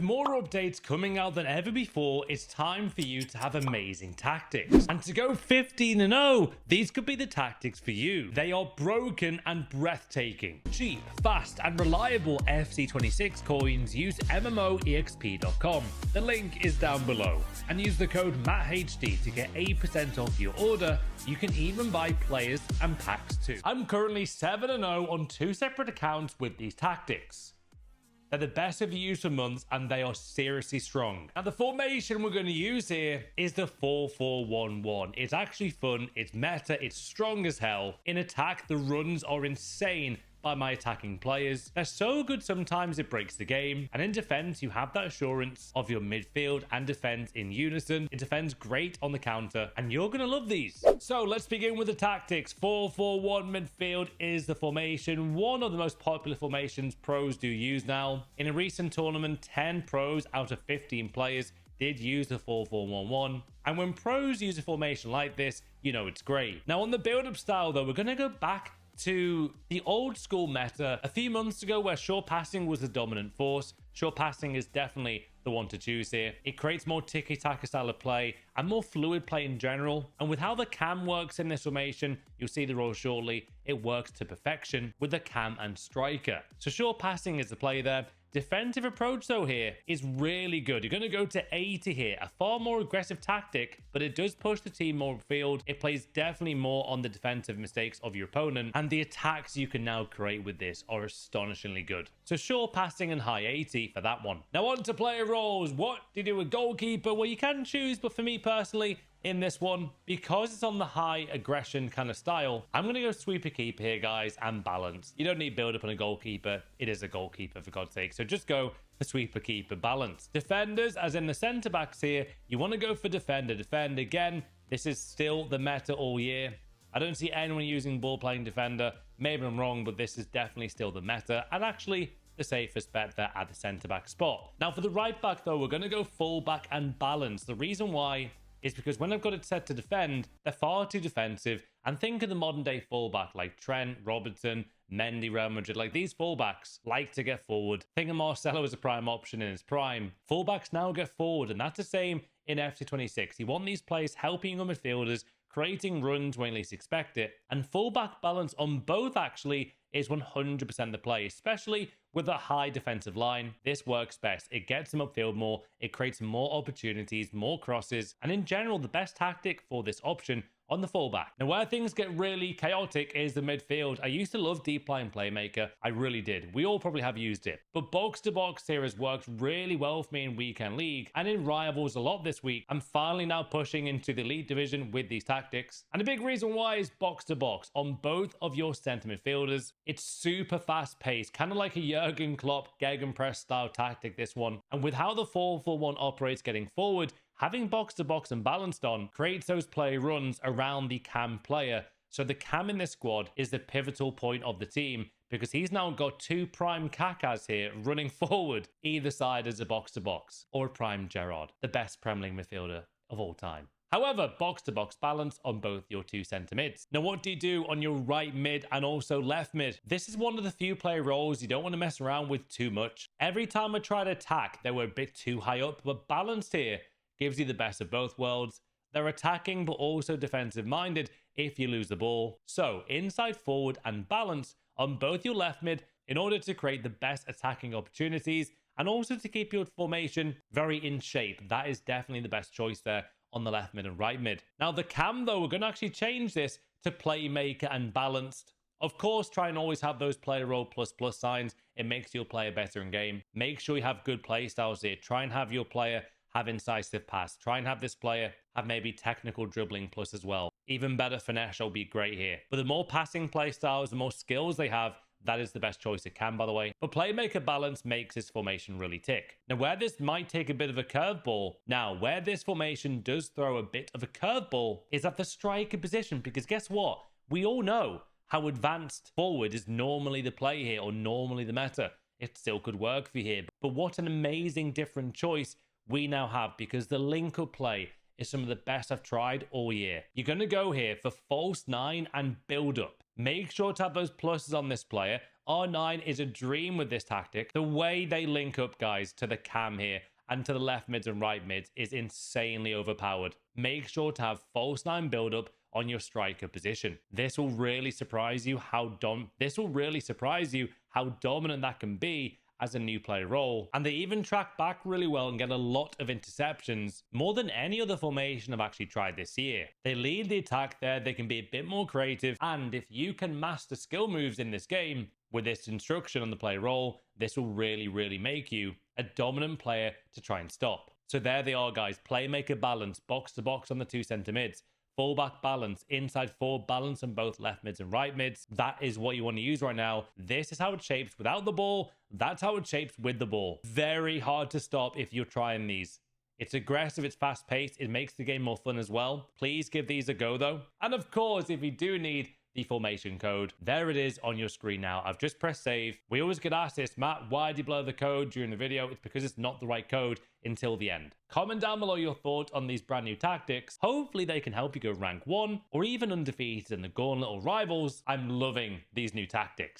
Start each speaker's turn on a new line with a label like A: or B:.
A: more updates coming out than ever before, it's time for you to have amazing tactics. And to go 15-0, these could be the tactics for you. They are broken and breathtaking. Cheap, fast, and reliable FC26 coins. Use MMOEXP.com. The link is down below. And use the code MATTHD to get 8% off your order. You can even buy players and packs too. I'm currently 7-0 on 2 separate accounts with these tactics. They're the best I've used for months and they are seriously strong. Now the formation we're going to use here is the 4-4-1-1. It's actually fun, it's meta, it's strong as hell. In attack, the runs are insane by my attacking players. They're so good sometimes it breaks the game. And in defense, you have that assurance of your midfield and defense in unison. It defends great on the counter and you're gonna love these. So let's begin with the tactics. 4-4-1 midfield is the formation, one of the most popular formations pros do use now. In a recent tournament, 10 pros out of 15 players did use the 4-4-1-1. And when pros use a formation like this, you know it's great. Now on the build-up style though, we're gonna go back to the old school meta a few months ago where short passing was the dominant force. Short passing is definitely the one to choose here. It creates more tiki-taka style of play and more fluid play in general. And with how the cam works in this formation, you'll see the role shortly, it works to perfection with the cam and striker. So short passing is the play there. Defensive approach though here is really good. You're going to go to 80 here, a far more aggressive tactic, but it does push the team more field. It plays definitely more on the defensive mistakes of your opponent, and the attacks you can now create with this are astonishingly good. So short passing and high 80 for that one. Now on to player roles. What do you do with goalkeeper? Well, you can choose, but for me personally, in this one, because it's on the high aggression kind of style, I'm going to go sweeper keeper here, guys, and balance. You don't need build up on a goalkeeper. It is a goalkeeper, for God's sake. So just go for sweeper keeper balance. Defenders, as in the centre backs here, you want to go for defender. Defend again. This is still the meta all year. I don't see anyone using ball playing defender. Maybe I'm wrong, but this is definitely still the meta. And actually, the safest bet there at the centre back spot. Now for the right back though, we're going to go full back and balance. The reason why is because when I've got it set to defend, they're far too defensive. And think of the modern day fullback like Trent, Robertson, Mendy, Real Madrid. Like these fullbacks like to get forward. Think of Marcelo as a prime option in his prime. Fullbacks now get forward, and that's the same in FC26. You want these players helping your midfielders, creating runs when you least expect it. And fullback balance on both actually is 100% the play, especially with a high defensive line. This works best. It gets them upfield more, it creates more opportunities, more crosses, and in general, the best tactic for this option on the fullback. Now, where things get really chaotic is the midfield. I used to love deep line Playmaker. I really did. We all probably have used it. But box to box here has worked really well for me in Weekend League and in Rivals a lot this week. I'm finally now pushing into the Elite Division with these tactics. And a big reason why is box to box on both of your centre midfielders. It's super fast paced, kind of like a Jurgen Klopp gegenpress style tactic, this one. And with how the 4-4-1 operates getting forward, having box to box and balanced on creates those play runs around the cam player. So the cam in this squad is the pivotal point of the team because he's now got 2 prime Kakas here running forward either side as a box to box, or a prime Gerrard, the best Premier League midfielder of all time. However, box to box balance on both your 2 centre mids. Now, what do you do on your right mid and also left mid? This is one of the few play roles you don't want to mess around with too much. Every time I tried to attack, they were a bit too high up, but balanced here gives you the best of both worlds. They're attacking but also defensive minded if you lose the ball. So inside forward and balance on both your left mid in order to create the best attacking opportunities and also to keep your formation very in shape. That is definitely the best choice there on the left mid and right mid. Now the cam though, we're going to actually change this to Playmaker and balanced. Of course, try and always have those player role plus signs. It makes your player better in game. Make sure you have good play styles here. Try and have your player have incisive pass. Try and have this player have maybe technical dribbling plus as well. Even better finesse will be great here. But the more passing play styles, the more skills they have, that is the best choice it can, by the way. But Playmaker balance makes this formation really tick. Now, where this might take a bit of a curveball, where this formation does throw a bit of a curveball is at the striker position, because guess what? We all know how advanced forward is normally the play here, or normally the meta. It still could work for you here. But what an amazing different choice we now have, because the link-up play is some of the best I've tried all year. You're going to go here for false 9 and build up. Make sure to have those pluses on this player. R9 is a dream with this tactic. The way they link up, guys, to the cam here and to the left mids and right mids is insanely overpowered. Make sure to have false 9 build-up on your striker position. This will really surprise you how dominant that can be as a new player role. And they even track back really well and get a lot of interceptions, more than any other formation I've actually tried this year. They lead the attack there, they can be a bit more creative, and if you can master skill moves in this game with this instruction on the player role, this will really make you a dominant player to try and stop. So there they are, guys. Playmaker balance, box to box on the 2 center mids. Fullback balance, inside 4 balance on both left mids and right mids. That is what you want to use right now. This is how it shapes without the ball. That's how it shapes with the ball. Very hard to stop if you're trying these. It's aggressive, it's fast paced, it makes the game more fun as well. Please give these a go though. And of course, if you do need the formation code, there it is on your screen now. I've just pressed save. We always get asked this, Matt, why did you blur the code during the video? It's because it's not the right code until the end. Comment down below your thoughts on these brand new tactics. Hopefully they can help you go rank 1 or even undefeated in the Gauntlet or Rivals. I'm loving these new tactics.